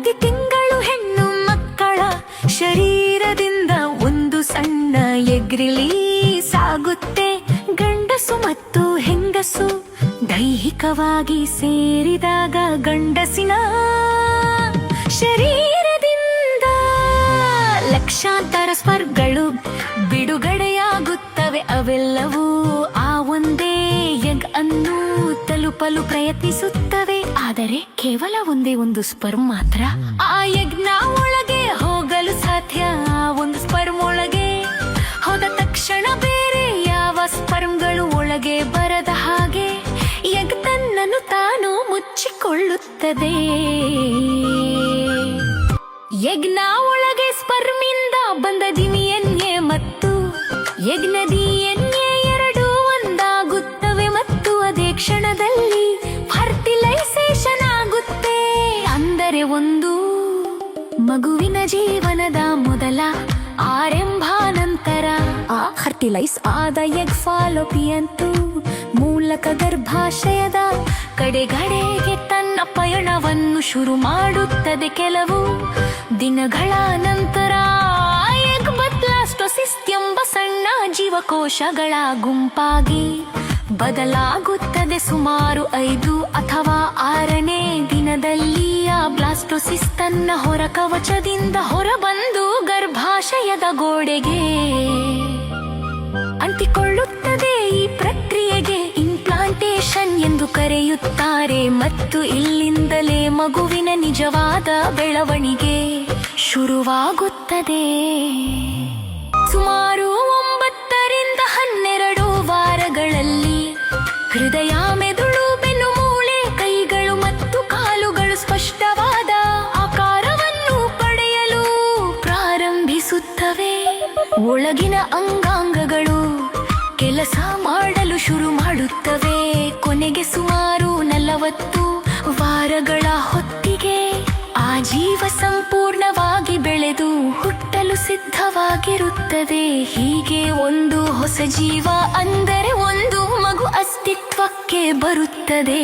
ಪ್ರತಿ ತಿಂಗಳು ಹೆಣ್ಣು ಮಕ್ಕಳ ಶರೀರದಿಂದ ಒಂದು ಸಣ್ಣ ಎಗ್ ರಿಲೀಸ್ ಆಗುತ್ತೆ. ಗಂಡಸು ಮತ್ತು ಹೆಂಗಸು ದೈಹಿಕವಾಗಿ ಸೇರಿದಾಗ ಗಂಡಸಿನ ಶರೀರದಿಂದ ಲಕ್ಷಾಂತರ ಸ್ಪರ್ಮ್ಗಳು ಬಿಡುಗಡೆಯಾಗುತ್ತವೆ. ಅವೆಲ್ಲವೂ ಆ ಒಂದೇ ಎಗ್ ಅನ್ನು ತಲುಪಲು ಪ್ರಯತ್ನಿಸುತ್ತವೆ. ಆದರೆ ಕೇವಲ ಒಂದೇ ಒಂದು ಸ್ಪರ್ಮ್ ಮಾತ್ರ ಆ ಎಗ್ ನ ಒಳಗೆ ಹೋಗಲು ಸಾಧ್ಯ. ಆ ಒಂದು ಸ್ಪರ್ಮ್ ಒಳಗೆ ಹೋದ ತಕ್ಷಣ ಬೇರೆ ಯಾವ ಸ್ಪರ್ಮ್ಗಳು ಒಳಗೆ ಬರದ ಹಾಗೆ ಎಗ್ ತನ್ನನ್ನು ತಾನು ಮುಚ್ಚಿಕೊಳ್ಳುತ್ತದೆ. ಎಗ್ ನ ಒಳಗೆ ಸ್ಪರ್ಮಿಂದ ಬಂದ DNA ಮತ್ತು ಎಗ್ ನ DNA ಎರಡೂ ಒಂದಾಗುತ್ತವೆ ಮತ್ತು ಅದೇ ಕ್ಷಣದಲ್ಲಿ ಫರ್ಟಿಲೈಸೇಷನ್ ಆಗುತ್ತೆ. ಅಂದರೆ ಒಂದು ಮಗುವಿನ ಜೀವನದ ಮೊದಲ ಆರಂಭಾನಂತರ ಆ ಫರ್ಟಿಲೈಸ್ ಆದ ಎಗ್ ಫಾಲೋಪಿಯಂತು ಮೂಲಕ ಗರ್ಭಾಶಯದ ಕಡೆಗಡೆಗೆ ತನ್ನ ಪಯಣವನ್ನು ಶುರು ಮಾಡುತ್ತದೆ. ಕೆಲವು ದಿನಗಳ ನಂತರ ಎಗ್ ಬ್ಲಾಸ್ಟೋಸಿಸ್ಟ್ ಎಂಬ ಸಣ್ಣ ಜೀವಕೋಶಗಳ ಗುಂಪಾಗಿ ಬದಲಾಗುತ್ತದೆ. ಸುಮಾರು 5 ಅಥವಾ 6ನೇ ದಿನದಲ್ಲಿ ಆ ಬ್ಲಾಸ್ಟೋಸಿಸ್ಟ್ ತನ್ನ ಹೊರ ಕವಚದಿಂದ ಹೊರಬಂದು ಗರ್ಭಾಶಯದ ಗೋಡೆಗೆ ಅಂಟಿಕೊಳ್ಳುತ್ತದೆ. ಈ ಪ್ರಕ್ರಿಯೆಗೆ ಇಂಪ್ಲಾಂಟೇಶನ್ ಎಂದು ಕರೆಯುತ್ತಾರೆ ಮತ್ತು ಇಲ್ಲಿಂದಲೇ ಮಗುವಿನ ನಿಜವಾದ ಬೆಳವಣಿಗೆ ಶುರುವಾಗುತ್ತದೆ. ಸುಮಾರು 9 ರಿಂದ 12 ವಾರಗಳಲ್ಲಿ ಹೃದಯ, ಮೆದುಳು, ಬೆನ್ನು ಮೂಳೆ, ಕೈಗಳು ಮತ್ತು ಕಾಲುಗಳು ಸ್ಪಷ್ಟವಾದ ಆಕಾರವನ್ನು ಪಡೆಯಲು ಪ್ರಾರಂಭಿಸುತ್ತವೆ. ಒಳಗಿನ ಅಂಗಾಂಗಗಳು ಕೆಲಸ ಮಾಡಲು ಶುರು ಮಾಡುತ್ತವೆ. ಕೊನೆಗೆ ಸುಮಾರು 40 ವಾರಗಳ ಹೊತ್ತಿಗೆ ಆ ಜೀವ ಸಂಪೂರ್ಣವಾಗಿ ಬೆಳೆದು ಹುಟ್ಟಲು ಸಿದ್ಧವಾಗಿರುತ್ತದೆ. ಹೀಗೆ ಒಂದು ಹೊಸ ಜೀವ, ಅಂದರೆ ಒಂದು ಮಗು ಅಸ್ತಿತ್ವಕ್ಕೆ ಬರುತ್ತದೆ.